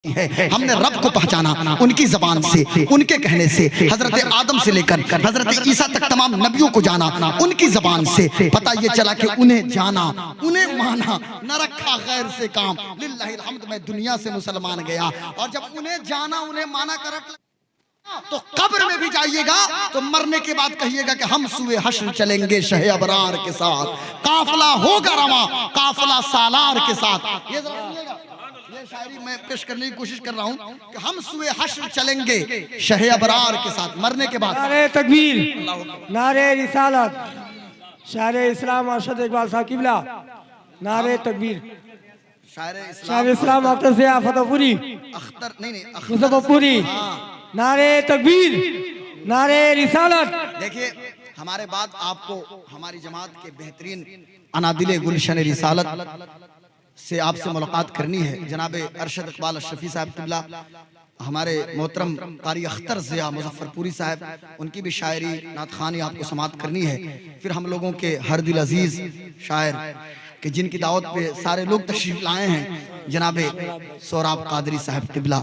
है। हमने रब को पहचाना उनकी जबान से, उनके कहने से। हजरत आदम से लेकर हजरत ईसा तक तमाम नबियों को जाना उनकी जबान से। पता ये चला कि उन्हें जाना, उन्हें माना, न रखा गैर से काम। लिल्लाहिल हम्द, मैं दुनिया से मुसलमान गया और जब उन्हें जाना, उन्हें माना कर तो कब्र में भी जाइएगा तो मरने के बाद कहिएगा कि हम सुए हश्र चलेंगे शहे अबरार के साथ, काफिला होगा रवा, काफिला सालार के साथ। ये ये शायरी मैं पेश करने की कोशिश कर रहा हूँ कि हम सुए हश्र चलेंगे शहे अबरार के साथ मरने के बाद। नारे तकबीर, नारे रिसालत, शायर इस्लाम अरशद इकबाल साहब किबला, नारे तकबीर। शायर इस्लाम अख्तर से फतेहपुरी, अख्तर नहीं मुजफ्फरपुरी, नारे तकबीर, नारे रिसालत। देखिए, हमारे बाद आपको हमारी जमात के बेहतरीन अनादिले गुलशन रिसालत से आपसे मुलाकात करनी है। जनाबे अरशद इकबाल अशरफी साहब किबला, हमारे मोहतरम कारी अख्तर ज़िया मुजफ्फरपुरी साहब, उनकी भी शायरी नात खानी आपको समात करनी है। फिर हम लोगों के हर दिल अजीज शायर कि जिनकी दावत पे सारे लोग तशरीफ लाए हैं, जनाबे सोराब कादरी साहब किबला।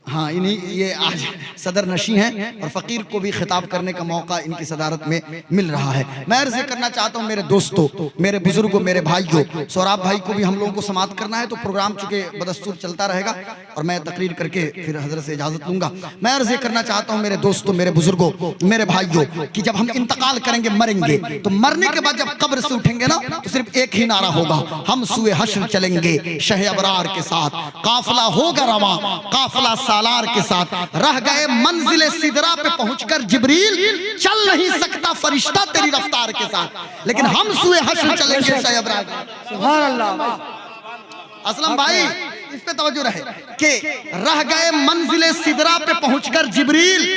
हाँ, इन्हीं ये आज सदर नशी हैं और फ़कीर को भी खिताब करने का मौका इनकी सदारत में मिल रहा है। मैं अर्ज़ करना चाहता हूँ मेरे दोस्तों, मेरे बुजुर्गों, मेरे भाइयों, सोराब भाई को भी हम लोगों को समात करना है तो प्रोग्राम चूँकि बदस्तूर चलता रहेगा और मैं तकरीर करके फिर हज़रत से इजाज़त लूँगा। मैं अर्ज़ करना चाहता हूँ मेरे दोस्तों, मेरे बुजुर्गों, मेरे भाइयों कि जब हम इंतकाल करेंगे, मरेंगे, तो मरने के बाद जब कब्र से उठेंगे ना तो सिर्फ एक ही नारा होगा, हम सुए हश्र चलेंगे शहे अबरार के साथ, काफिला होगा रवा, काफिला सालार के साथ। रह गए मंजिले सिदरा पे पहुंचकर जिब्रील, चल नहीं सकता फरिश्ता तेरी रफ्तार के साथ, लेकिन हम सुए हश्र चलेंगे शहे अबरार। सुभान अल्लाह। असलम भाई इस पे तवज्जो रहे कि रह गए मंजिले सिदरा पे पहुंचकर जिब्रील,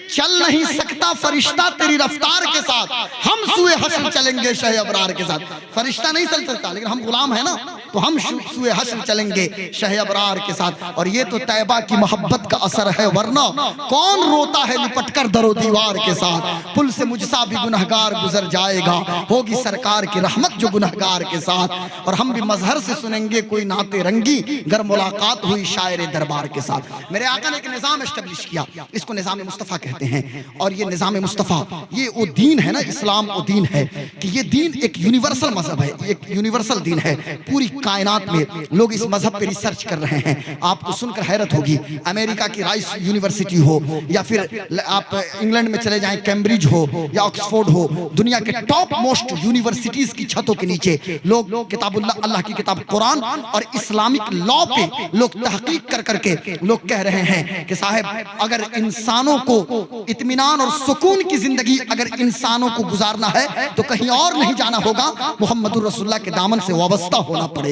चल नहीं सकता फरिश्ता तेरी रफ्तार के साथ, हम सुए हश्र चलेंगे शहे अबरार के साथ। फरिश्ता नहीं चल सकता लेकिन हम गुलाम है ना, तो हम सुए हश्र चलेंगे शहे अबरार के साथ। और ये तो तैबा की मोहब्बत का असर है, वरना कौन रोता है लिपटकर दरो दीवार के साथ। पुल से मुझसा भी गुनहगार गुजर जाएगा, होगी सरकार की रहमत जो गुनहगार के साथ। और हम भी मजहर से सुनेंगे कोई नाते रंगी, गर मुलाकात हुई शायर दरबार के साथ। मेरे आका ने एक निज़ाम एस्टेब्लिश किया, इसको निज़ाम मुस्तफ़ा कहते हैं। और ये निज़ाम मुस्तफ़ा, ये वो दीन है ना, इस्लाम वो दीन है कि ये दीन एक यूनिवर्सल मजहब है, एक यूनिवर्सल दीन है। पूरी कायनात में लोग इस मजहब पे रिसर्च कर रहे हैं। आपको सुनकर हैरत होगी, अमेरिका की राइस यूनिवर्सिटी हो या फिर आप इंग्लैंड में चले जाएं, कैम्ब्रिज हो या ऑक्सफोर्ड हो, दुनिया के टॉप मोस्ट यूनिवर्सिटीज की छतों के नीचे लोग किताबुल्लाह, अल्लाह की किताब कुरान और इस्लामिक लॉ पे लोग तहकीक कर करके लोग कह रहे हैं कि साहब अगर इंसानों को इत्मीनान और सुकून की जिंदगी अगर इंसानों को गुजारना है तो कहीं और नहीं जाना होगा, मोहम्मदुर रसूलुल्लाह के दामन से वाबस्ता होना पड़ेगा।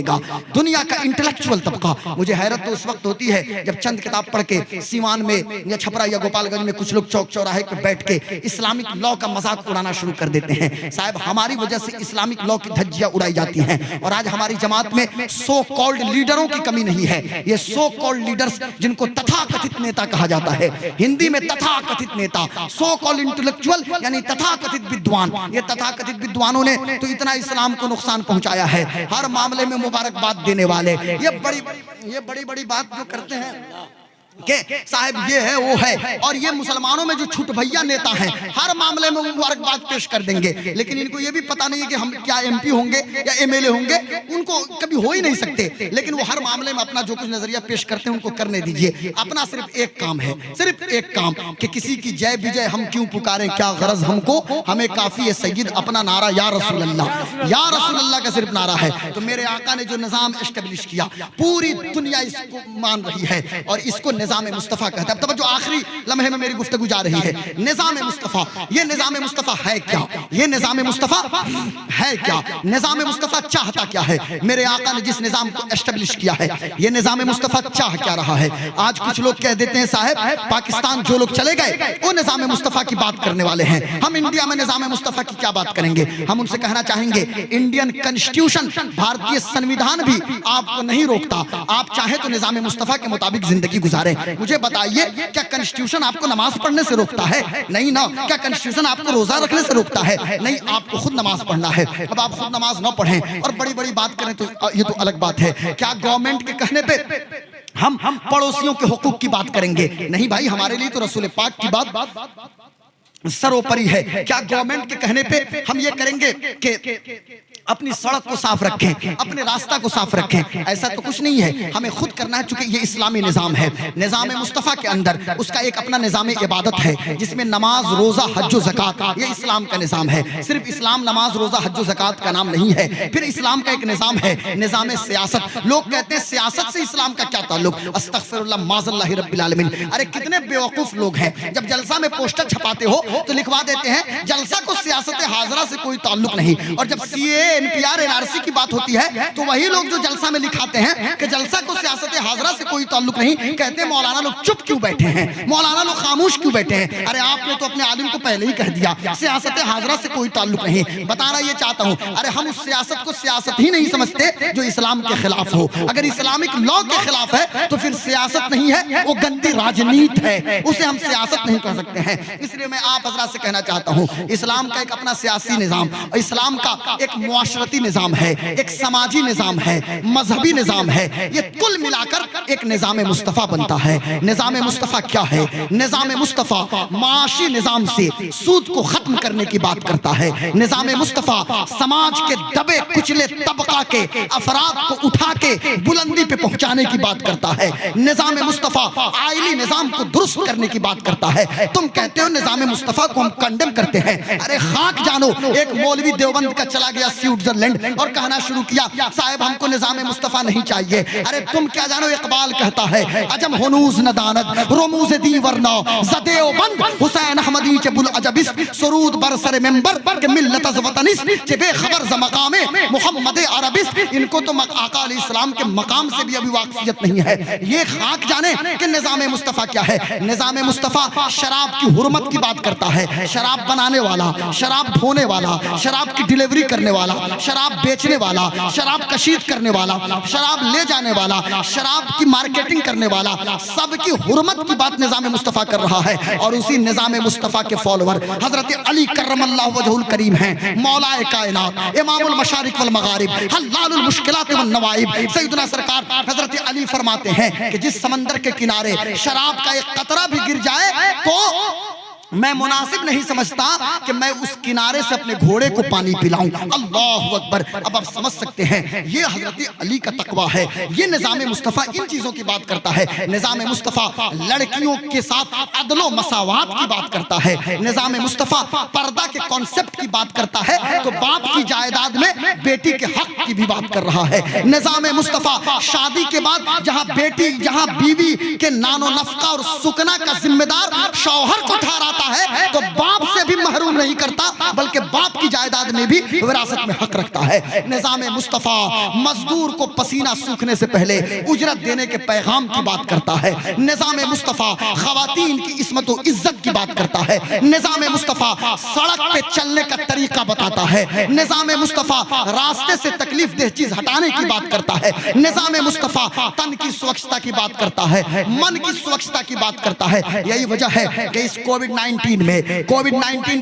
दुनिया का इंटेलेक्चुअल तबका, मुझे हैरत तो उस वक्त होती है जब चंद किताब पढ़ के सीवान में या छपरा या गोपालगंज में कुछ लोग चौक चौराहे पे बैठ के इस्लामिक लॉ का मजाक उड़ाना शुरू कर देते हैं। साहब हमारी वजह से इस्लामिक लॉ की धज्जियां उड़ाई जाती हैं और आज हमारी जमात में सो कॉल्ड लीडरों की कमी नहीं है। ये सो कॉल्ड लीडर्स जिनको तथाकथित नेता कहा जाता है, हिंदी में तथाकथित नेता, सो कॉल्ड इंटेलेक्चुअल यानी तथाकथित विद्वान, ये तथाकथित विद्वानों ने तो इतना इस्लाम को नुकसान पहुंचाया है। हर मामले में मुबारकबाद देने वाले ये बड़ी बड़ी बात जो करते हैं के साहब ये है वो है, और ये मुसलमानों में जो छुट भैया नेता हैं हर मामले में मुबारकबाद पेश कर देंगे, लेकिन इनको ये भी पता नहीं है कि हम क्या एमपी होंगे या एमएलए होंगे, उनको कभी हो ही नहीं सकते। लेकिन वो हर मामले में अपना जो कुछ नजरिया पेश करते हैं उनको करने दीजिए। अपना सिर्फ एक काम है, सिर्फ एक काम कि किसी की जय विजय हम क्यों पुकारें, क्या गरज हमको, हमें काफी है सैयद अपना नारा या रसूल अल्लाह, या रसूल अल्लाह का सिर्फ नारा है। तो मेरे आका ने जो निजाम एस्टेब्लिश किया पूरी दुनिया इसको मान रही है और इसको निजाम मुस्तफ़ा कहता है। अब जो आखिरी लम्हे में मेरी गुफ्तगू जा रही है, निजाम मुस्तफ़ा, ये निजाम मुस्तफ़ा है क्या, ये निजाम मुस्तफ़ा है क्या, निजाम मुस्तफ़ा चाहता क्या है। मेरे आका ने जिस निजाम को एस्टेब्लिश किया है, ये निजाम मुस्तफ़ा चाह क्या रहा है। आज कुछ लोग कह देते हैं साहब पाकिस्तान जो लोग चले गए वो निजाम मुस्तफ़ा की बात करने वाले हैं, हम इंडिया में निजाम मुस्तफ़ा की क्या बात करेंगे। हम उनसे कहना चाहेंगे इंडियन कॉन्स्टिट्यूशन, भारतीय संविधान भी आपको नहीं रोकता, आप चाहे तो निजाम मुस्तफ़ा के मुताबिक जिंदगी गुजारें। मुझे बताइए क्या कॉन्स्टिट्यूशन आपको नमाज पढ़ने से रोकता है? नहीं ना। क्या कॉन्स्टिट्यूशन आपको रोजा रखने से रोकता है? नहीं, आपको खुद नमाज पढ़ना है। अब आप खुद नमाज ना पढ़ें और बड़ी बड़ी बात करें तो ये तो अलग बात है। क्या गवर्नमेंट के कहने पे हम पड़ोसियों के हुकूक की बात करेंगे। नहीं भाई, हमारे लिए तो रसूल पाक की बात सर्वोपरि है। क्या गवर्नमेंट के कहने पे हम ये करेंगे कि अपनी सड़क को साफ रखें, अपने रास्ता को साफ रखें? ऐसा तो कुछ नहीं है, हमें खुद करना है। चूंकि ये इस्लामी निज़ाम है, निज़ाम मुस्तफ़ा के अंदर उसका एक अपना निज़ाम इबादत है, जिसमें नमाज, रोज़ा, हज व ज़कात, ये इस्लाम का निज़ाम है। सिर्फ इस्लाम नमाज, रोज़ा, हज व ज़कात का नाम नहीं है। फिर इस्लाम का एक निज़ाम है, निज़ाम सियासत। लोग कहते हैं सियासत से इस्लाम का क्या ताल्लुक? अस्तग़फिरुल्लाह माज़ल्लाहि रब्बिल आलमीन। अरे कितने बेवकूफ़ लोग हैं, जब जलसा में पोस्टर छपाते हो तो लिखवा देते हैं जलसा को सियासत हाज़रा से कोई ताल्लुक नहीं, और जब CAA, NPR, NRC की बात होती है तो वही लोग जो जलसा में लिखाते हैं कि जलसा को सियासत हाज़रा से कोई ताल्लुक नहीं, कहते हैं मौलाना लोग चुप क्यों बैठे हैं, मौलाना लोग खामोश क्यों बैठे हैं? अरे आपने तो अपने आलिम को पहले ही कह दिया सियासत हाज़रा से कोई ताल्लुक नहीं। बताना ये चाहता हूं, अरे हम उस सियासत को सियासत ही नहीं समझते जो इस्लाम के खिलाफ हो। अगर इस्लामिक लॉ के खिलाफ है तो फिर सियासत नहीं है, वो गंदी राजनीति है, उसे हम सियासत नहीं कह सकते हैं। इसलिए मैं आप हज़रात से कहना चाहता हूं, इस्लाम का एक अपना सियासी निज़ाम, इस्लाम का एक मुआशरती निज़ाम है, एक समाजी निज़ाम है, मजहबी निज़ाम है। ये कुल मिलाकर एक निज़ाम मुस्तफ़ा बनता है। निज़ाम मुस्तफ़ा क्या है? निज़ाम मुस्तफ़ा माशी निज़ाम से सूद को खत्म करने की बात करता है। निज़ाम मुस्तफ़ा समाज के दबे कुचले तबका के अफराद को उठा के बुलंदी पे पहुंचाने की बात करता है। निज़ाम मुस्तफ़ा आइली निज़ाम को दुरुस्त करने की बात करता है। तुम कहते हो निज़ाम मुस्तफ़ा को हम कंडेम करते हैं, अरे खाक जानो, एक मौलवी देवबंद का चला गया स्विट्जरलैंड और कहना शुरू किया साहब हमको निज़ाम मुस्तफ़ा नहीं चाहिए। अरे तुम क्या जानो, इकबाल कहता है अजम हुनूज नदानत रोमूज दी वरना ज़देवबंद हुसैन अहमदी चे बुल अजबिस सुरूद बरसर मेंबर के मिल्लत अज़ वतनिस चे बेखबर ज़ मकामे मुहम्मद अरबिस। इनको तो आका अलैहि सलाम के मकाम से भी अभी वाक़फ़ियत नहीं है। ये खाक जाने कि निज़ाम मुस्तफ़ा क्या है। निज़ाम मुस्तफ़ा शराब की हुर्मत की बात करता है। शराब बनाने वाला, शराब ढोने वाला, शराब की डिलीवरी करने वाला, शराब बेचने वाला, शराब कशीद करने वाला, शराब ले जाने वाला, शराब की मार्केटिंग करने वाला, सबकी हुर्मत की बात निज़ाम मुस्तफ़ा कर रहा है। और उसी निज़ाम मुस्तफ़ा के फॉलोवर हज़रत अली कर्रमल्लाहु वजहुल करीम हैं, मौलाए कायनात, इमामुल मशारिक वल मगारिब, हल्लालुल मुश्किलात वन नवाइब। सैयदना सरकार हज़रत अली फरमाते हैं कि जिस समंदर के किनारे शराब का एक कतरा भी गिर जाए तो मैं मुनासिब नहीं समझता कि मैं उस किनारे से अपने घोड़े को पानी पिलाऊं। अल्लाहु अकबर। अब आप समझ सकते हैं ये हजरत अली का तकवा है। ये निज़ाम मुस्तफ़ा इन चीज़ों की बात करता है। निज़ाम मुस्तफ़ा लड़कियों के साथ अदलो मसावात की बात करता है। निज़ाम मुस्तफ़ा पर्दा के कॉन्सेप्ट की बात करता है तो बाप की जायदाद में बेटी के हक की भी बात कर रहा है। निज़ाम मुस्तफ़ा शादी के बाद जहाँ बीवी के नानो नफ़्का और सुकना का जिम्मेदार शौहर को ठहराता है तो बाप से भी महरूम नहीं करता, बल्कि बाप की जायदाद में भी विरासत में हक रखता है। निज़ाम मुस्तफ़ा मजदूर को पसीना सूखने से पहले उजरत देने के पैगाम की बात करता है। निज़ाम मुस्तफ़ा खवातीन की इस्मत व इज्जत की बात करता है। निज़ाम मुस्तफ़ा सड़क पे चलने का तरीका बताता है। निज़ाम मुस्तफ़ा रास्ते से तकलीफ देह चीज हटाने की बात करता है। निज़ाम मुस्तफ़ा तन की स्वच्छता की बात करता है, मन की स्वच्छता की बात करता है। यही वजह है कि इस कोविड-19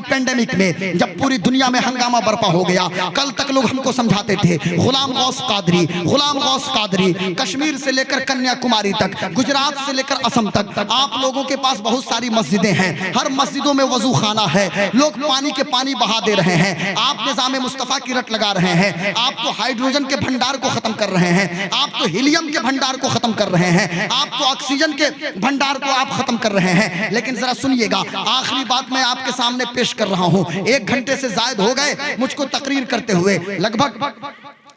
पेंडेमिक में जब पूरी दुनिया में हंगामा बर्पा हो गया, कल तक लोग हमको समझाते थे गुलाम गौस कादरी, कश्मीर से लेकर कन्याकुमारी तक, गुजरात से लेकर असम तक, आप लोगों के पास बहुत सारी मस्जिदें हैं, हर मस्जिदों में वजू खाना है, लोग पानी के पानी बहा दे रहे हैं। आप निज़ाम मुस्तफ़ा की रट लगा रहे हैं, आप तो हाइड्रोजन के भंडार को खत्म कर रहे हैं, आप तो हीलियम के भंडार को खत्म कर रहे हैं, आप तो ऑक्सीजन के भंडार को आप खत्म कर रहे हैं। लेकिन जरा सुनिएगा, आखिरी बात मैं आपके सामने पेश कर रहा हूं। 1 घंटे से जायद हो गए मुझको तकरीर करते हुए, लगभग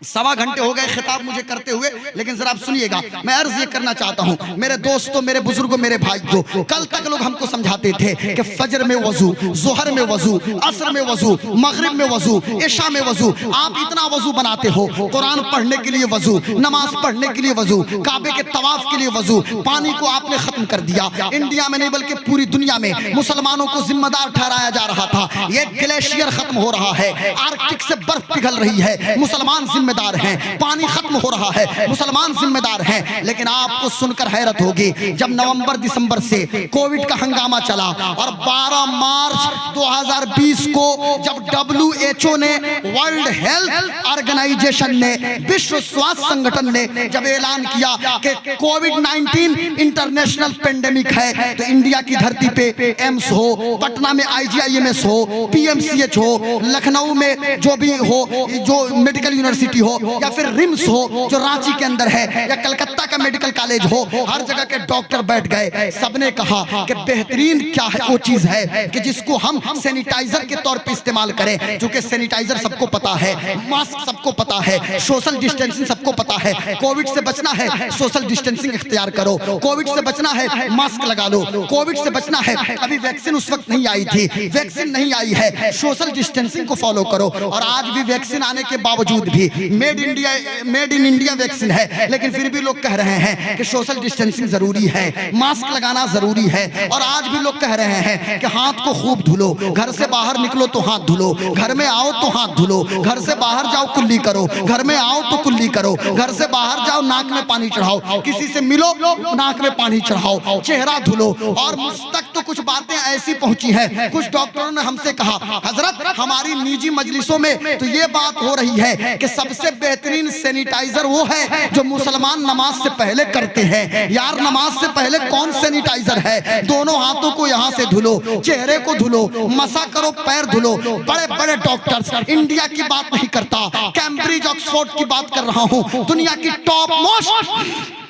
1.25 घंटे हो गए खिताब मुझे करते हुए। लेकिन जरा आप सुनिएगा, मैं अर्ज ये करना चाहता हूं मेरे दोस्तों, मेरे बुजुर्गों, मेरे भाइयों, कल तक लोग हमको समझाते थे कि फजर में वजू, जोहर में वजू, असर में वजू, मगरिब में वजू, इशा में वजू, आप इतना वजू बनाते हो, कुरान पढ़ने के लिए वजू, नमाज पढ़ने के लिए वजू, काबे के तवाफ के लिए वजू, पानी को आपने खत्म कर दिया। इंडिया में नहीं बल्कि पूरी दुनिया में मुसलमानों को जिम्मेदार ठहराया जा रहा था। ये ग्लेशियर खत्म हो रहा है, आर्कटिक से बर्फ पिघल रही है, मुसलमान जिम्मेदार जिम्मेदार हैं, पानी खत्म हो रहा है, मुसलमान जिम्मेदार हैं। लेकिन आपको सुनकर हैरत होगी, जब नवंबर दिसंबर से कोविड का हंगामा चला और 12 मार्च 2020 को जब WHO ने, वर्ल्ड हेल्थ ऑर्गेनाइजेशन ने, विश्व स्वास्थ्य संगठन ने जब ऐलान किया कि कोविड-19 इंटरनेशनल पेंडेमिक है, तो इंडिया की धरती पे एम्स हो, पटना में IGIMS हो, PMCH हो, लखनऊ में जो भी हो, जो मेडिकल यूनिवर्सिटी हो, या फिर रिम्स हो जो रांची के अंदर है, या कलकत्ता का मेडिकल कॉलेज हो, हर जगह के डॉक्टर बैठ गए। सबने कहा कि बेहतरीन क्या है वो चीज है कि जिसको हम सैनिटाइजर के तौर पे इस्तेमाल करें। क्योंकि सैनिटाइजर सबको पता है, मास्क सबको पता है, सोशल डिस्टेंसिंग सबको पता है। कोविड से बचना है, सोशल डिस्टेंसिंग इख्तियार करो। कोविड से बचना है, मास्क लगा लो। कोविड से बचना है, अभी वैक्सीन उस वक्त नहीं आई थी, वैक्सीन नहीं आई है, सोशल डिस्टेंसिंग को फॉलो करो। और आज भी वैक्सीन आने के बावजूद भी मेड इन इंडिया वैक्सीन है, लेकिन फिर भी लोग कह रहे हैं कि सोशल डिस्टेंसिंग जरूरी है, मास्क लगाना जरूरी है। और आज भी लोग कह रहे हैं कि हाथ को खूब धुलो, घर से बाहर निकलो तो हाथ धुलो, घर में आओ तो हाथ धुलो, घर से बाहर जाओ कुल्ली करो, घर में आओ तो कुल्ली करो, घर से बाहर जाओ नाक में पानी चढ़ाओ, किसी से मिलो नाक में पानी चढ़ाओ, चेहरा धुलो। और मुझ तक तो कुछ बातें ऐसी पहुंची हैं, कुछ डॉक्टरों ने हमसे कहा, हजरत हमारी निजी मजलिसों में तो ये बात हो रही है कि सबसे बेहतरीन सैनिटाइजर वो है जो मुसलमान नमाज से पहले करते हैं। यार नमाज से पहले कौन सैनिटाइजर है? दोनों हाथों को यहाँ से धुलो, चेहरे को धुलो, मसा करो, पैर धुलो। बड़े बड़े डॉक्टर्स, इंडिया की बात नहीं करता, कैम्ब्रिज ऑक्सफोर्ड की बात कर रहा हूँ, दुनिया की टॉप मोस्ट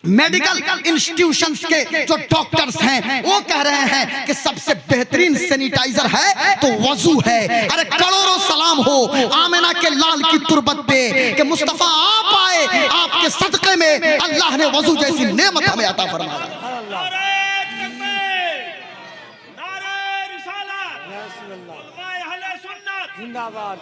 मेडिकल इंस्टीट्यूशंस के जो डॉक्टर्स हैं वो कह रहे हैं कि सबसे बेहतरीन सैनिटाइजर है तो वजू है। अरे करोड़ों सलाम हो आमिना के लाल की तुरबत पे कि मुस्तफा आप आए, आपके सदक़े में अल्लाह ने वजू जैसी नेमत हमें अता फरमाया। जिंदाबाद,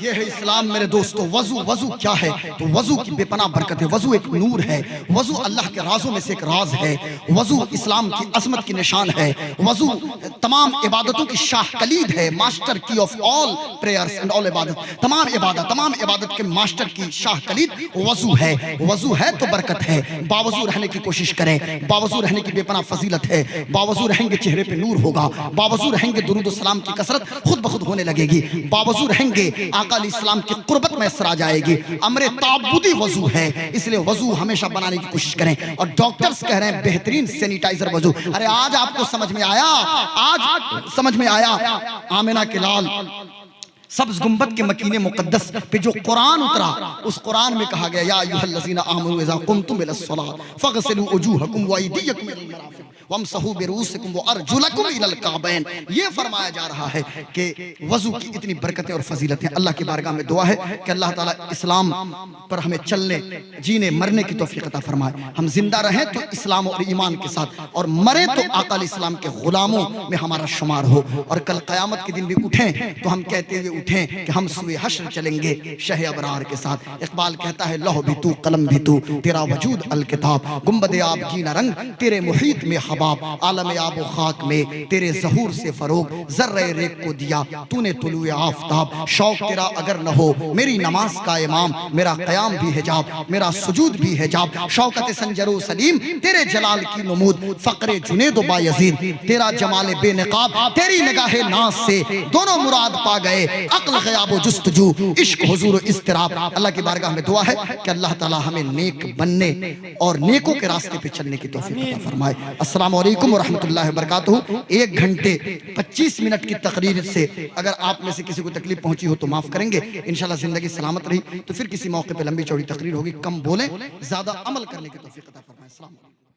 ये है इस्लाम मेरे दोस्तों। वजू, वजू क्या है? तो वजू की बेपनाह बरकत है, वजू एक नूर है, वजू अल्लाह के राजों में से एक राज है, वजू इस्लाम की अजमत की निशान है, वजू तमाम इबादतों की शाह कलीद है, मास्टर की of all prayers and all इबादत, तमाम इबादत के मास्टर की शाह कलीद वजू है। वजू है तो बरकत है। बावजू रहने की कोशिश करें, बावजू रहने की बेपनाह फजीलत है, बावजू रहेंगे चेहरे पे नूर होगा, बावजू रहेंगे दुरूद सलाम की कसरत खुद ब खुद होने लगेगी, बावजू रहेंगे आका अलैहिस्सलाम की कुर्बत मैसर आ जाएगी। अमरे ताबुदी वजू है, इसलिए वजू हमेशा बनाने की कोशिश करें। और डॉक्टर्स कह रहे हैं बेहतरीन सैनिटाइजर वजू। अरे आज आपको समझ में आया, आज समझ में आया आमिना के लाल सब्ज गुंबद के मकीने मुकद्दस पे जो कुरान उतरा, उस कुरान में कहा गया या अय्युहल्लज़ीना आमनू इज़ा कुमतुम इलस्सलात फ़ग़सिलू वजूहकुम व अयदीयकुम इलल मराफ़िक़ वमसहू बिरुऊसिकुम व अर्जुलकुम इलल काबैन। ये फरमाया जा रहा है कि वजू की इतनी बरकतें और फजीलतें। अल्लाह की बारगाह में दुआ है कि अल्लाह ताला इस्लाम पर हमें चलने, जीने, मरने की तौफीक अता फरमाए। हम जिंदा रहें तो इस्लाम और ईमान के साथ, और मरे तो आका अलैहिस्सलाम के गुलामों में हमारा शुमार हो। और कल क़यामत के दिन भी उठें तो हम कहते हुए उठें कि हम सुए हश्र चलेंगे शह अबरार के साथ। इकबाल कहता है लौह भी तू, कलम भी तू, तेरा वजूद अल किताब, गुंबद आब जीना रंग तेरे मुहीत में हबाब, आलम आब खाक में तेरे ज़हूर से फरोग, ज़र्रे रेख को दिया तूने तुलुए आफ़ताब। शौक तेरा अगर न हो मेरी नमाज का इमाम, मेरा क़याम भी हिजाब, मेरा सुजूद भी हिजाब। शौकत संजरो सलीम तेरे जलाल की नमूद, फ़क्रे जुनेद बायज़ीद तेरा जमाल बेनकाब। तेरी निगाहे नाज से दोनों मुराद पा गए, अक्ल ग़याब जुस्तजू इश्क हुजूर इस्तिराब। अल्लाह की बारगाह में दुआ है कि अल्लाह ताला हमें नेक बनने और नेकों के रास्ते पे चलने की तौफीक अता फरमाए। अस्सलामु अलैकुम व रहमतुल्लाहि व बरकातुहू। 1 घंटे 25 मिनट की तकरीर से अगर आप में से किसी को तकलीफ पहुंची हो तो माफ करेंगे। इंशाल्लाह जिंदगी सलामत रही तो फिर किसी मौके पे लंबी चौड़ी तकरीर होगी। कम बोलें, ज्यादा अमल करने की तौफीक अता फरमाए। अस्सलाम वालेकुम।